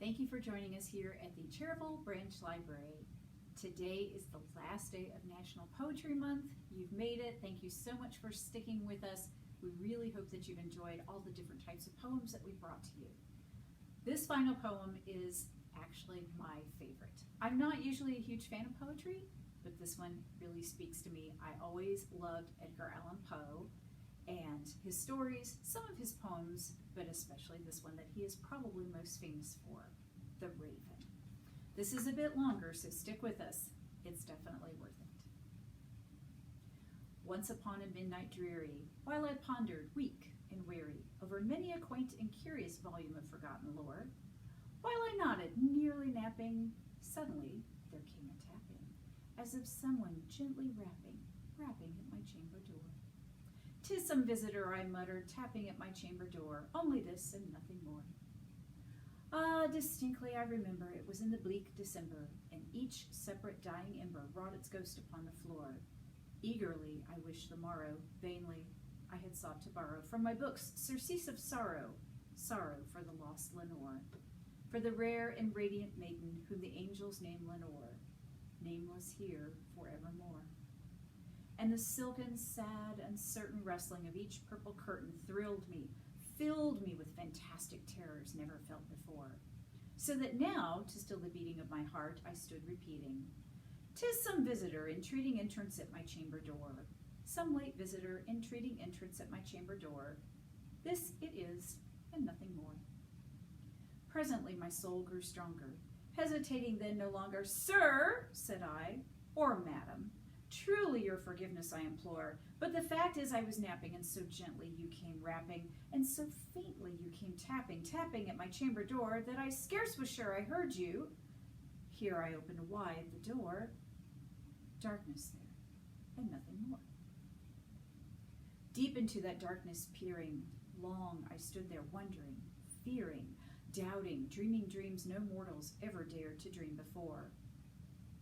Thank you for joining us here at the Cherryville Branch Library. Today is the last day of National Poetry Month. You've made it. Thank you so much for sticking with us. We really hope that you've enjoyed all the different types of poems that we brought to you. This final poem is actually my favorite. I'm not usually a huge fan of poetry, but this one really speaks to me. I always loved Edgar Allan Poe and his stories, some of his poems, but especially this one that he is probably most famous for, The Raven. This is a bit longer, so stick with us. It's definitely worth it. Once upon a midnight dreary, while I pondered, weak and weary, over many a quaint and curious volume of forgotten lore, while I nodded, nearly napping, suddenly there came a tapping, as of someone gently rapping at my chamber door. "'Tis some visitor," I muttered, tapping at my chamber door, "only this and nothing more." Ah, distinctly I remember it was in the bleak December, and each separate dying ember wrought its ghost upon the floor. Eagerly I wished the morrow, vainly I had sought to borrow from my books surcease of sorrow, sorrow for the lost Lenore, for the rare and radiant maiden whom the angels name Lenore, nameless here forevermore. And the silken, sad, uncertain rustling of each purple curtain thrilled me, filled me with fantastic terrors never felt before, so that now, to still the beating of my heart, I stood repeating, "'Tis some visitor entreating entrance at my chamber door, some late visitor entreating entrance at my chamber door. This it is, and nothing more." Presently my soul grew stronger, hesitating then no longer. "Sir," said I, "or madam, truly your forgiveness I implore, but the fact is I was napping, and so gently you came rapping, and so faintly you came tapping at my chamber door, that I scarce was sure I heard you." Here I opened wide the door. Darkness there, and nothing more. Deep into that darkness peering, long I stood there wondering, fearing, doubting, dreaming dreams no mortals ever dared to dream before.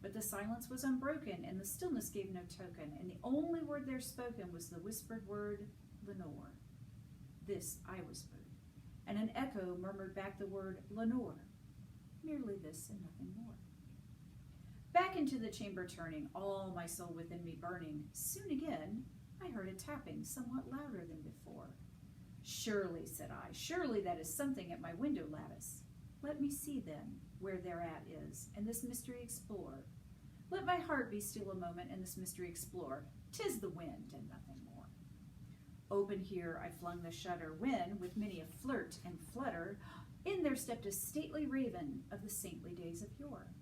But the silence was unbroken, and the stillness gave no token, and the only word there spoken was the whispered word, "Lenore." This I whispered, and an echo murmured back the word, "Lenore." Merely this and nothing more. Back into the chamber turning, all my soul within me burning, soon again I heard a tapping somewhat louder than before. "Surely," said I, "surely that is something at my window lattice. Let me see then where thereat is, and this mystery explore. Let my heart be still a moment, and this mystery explore. 'Tis the wind and nothing more." Open here I flung the shutter, when, with many a flirt and flutter, in there stepped a stately raven of the saintly days of yore.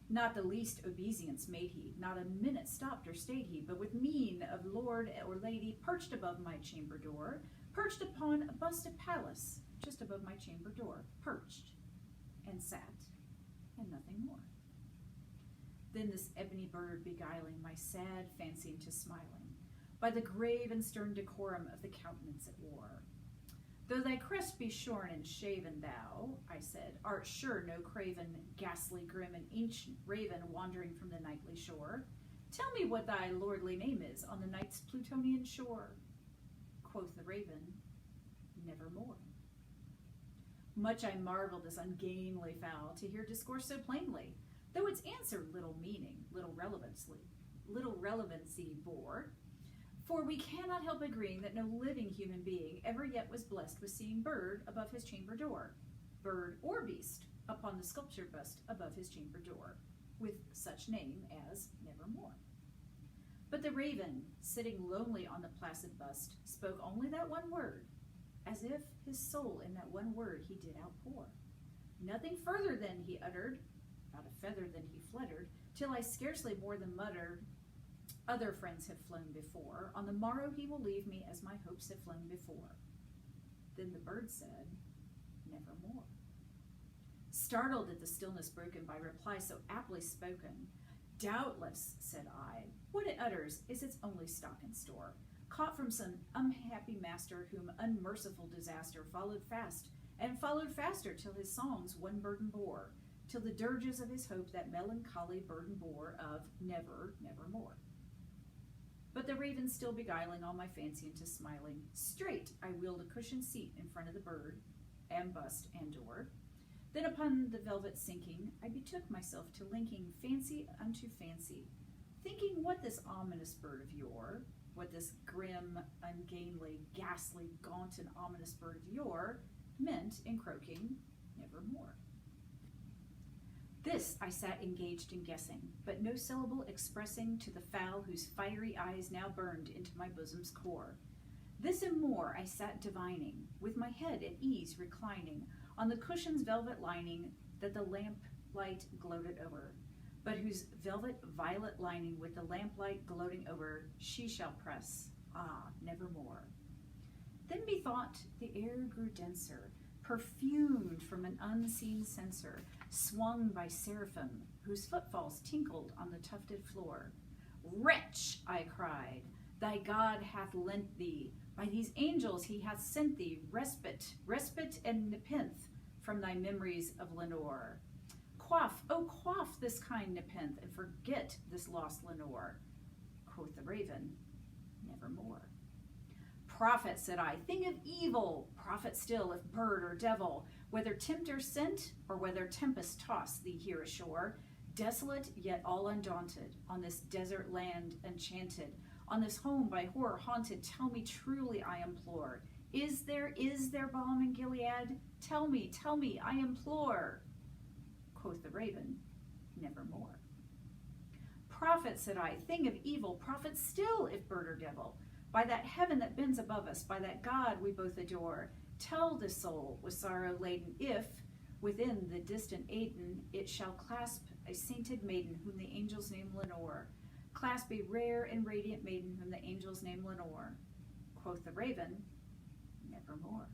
Not the least obeisance made he, not a minute stopped or stayed he, but with mien of lord or lady perched above my chamber door, perched upon a bust of Pallas, just above my chamber door, perched, and sat, and nothing more. Then this ebony bird beguiling my sad fancy into smiling, by the grave and stern decorum of the countenance it wore. "Though thy crest be shorn and shaven, thou," I said, "art sure no craven, ghastly, grim, and ancient raven wandering from the nightly shore. Tell me what thy lordly name is on the night's Plutonian shore." Quoth the raven, "Nevermore." Much I marveled this ungainly fowl to hear discourse so plainly, though its answer little meaning, little relevancy bore. For we cannot help agreeing that no living human being ever yet was blessed with seeing bird above his chamber door, bird or beast upon the sculptured bust above his chamber door, with such name as Nevermore. But the raven, sitting lonely on the placid bust, spoke only that one word, as if his soul in that one word he did outpour. Nothing further then he uttered, not a feather then he fluttered, till I scarcely more than muttered, "Other friends have flown before. On the morrow he will leave me as my hopes have flown before." Then the bird said, "Nevermore." Startled at the stillness broken by reply so aptly spoken, "Doubtless," said I, "what it utters is its only stock and store, caught from some unhappy master whom unmerciful disaster followed fast, and followed faster till his songs one burden bore, till the dirges of his hope that melancholy burden bore of never, nevermore." But the raven still beguiling all my fancy into smiling, straight I wheeled a cushioned seat in front of the bird, and bust, and door, Then upon the velvet sinking, I betook myself to linking fancy unto fancy, thinking what this ominous bird of yore, what this grim, ungainly, ghastly, gaunt, and ominous bird of yore meant in croaking nevermore. This I sat engaged in guessing, but no syllable expressing to the fowl whose fiery eyes now burned into my bosom's core. This and more I sat divining, with my head at ease reclining on the cushion's velvet lining that the lamplight gloated over, but whose velvet violet lining with the lamplight gloating over she shall press, nevermore. Then methought the air grew denser, perfumed from an unseen censer, swung by seraphim, whose footfalls tinkled on the tufted floor. Wretch, I cried, thy God hath lent thee, by these angels he hath sent thee, respite and nepenthe from thy memories of Lenore. Quaff, oh quaff this kind nepenthe, and forget this lost Lenore. Quoth the raven, nevermore. Prophet, said I, thing of evil, prophet still, if bird or devil, whether tempter sent, or whether tempest tossed thee here ashore, desolate yet all undaunted, on this desert land enchanted, on this home by horror haunted, tell me truly, I implore, is there balm in Gilead? Tell me, I implore. Quoth the raven, nevermore. Prophet, said I, thing of evil, prophet still, if bird or devil, by that heaven that bends above us, by that God we both adore, tell this soul with sorrow laden, if, within the distant Aden, it shall clasp a sainted maiden whom the angels name Lenore, clasp a rare and radiant maiden whom the angels name Lenore. Quoth the raven, nevermore.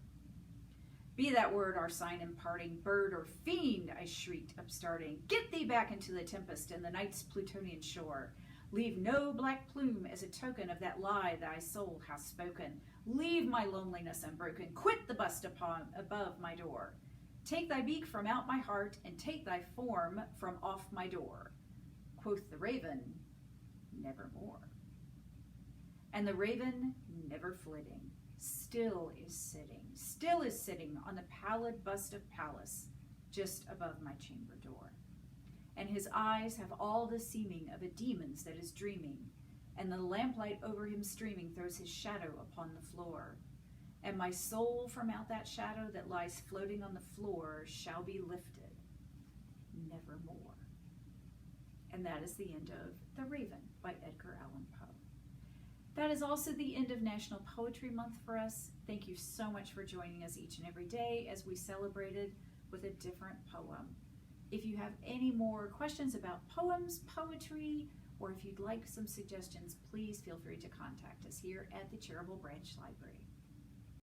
Be that word our sign imparting, bird or fiend, I shrieked, upstarting. Get thee back into the tempest and the night's Plutonian shore. Leave no black plume as a token of that lie thy soul hath spoken. Leave my loneliness unbroken. Quit the bust above my door. Take thy beak from out my heart, and take thy form from off my door. Quoth the raven, nevermore. And the raven, never flitting, still is sitting on the pallid bust of Pallas, just above my chamber door. And his eyes have all the seeming of a demon's that is dreaming, and the lamplight over him streaming throws his shadow upon the floor. And my soul from out that shadow that lies floating on the floor shall be lifted nevermore. And that is the end of The Raven by Edgar Allan Poe. That is also the end of National Poetry Month for us. Thank you so much for joining us each and every day as we celebrated with a different poem. If you have any more questions about poems, poetry, or if you'd like some suggestions, please feel free to contact us here at the Cherryville Branch Library.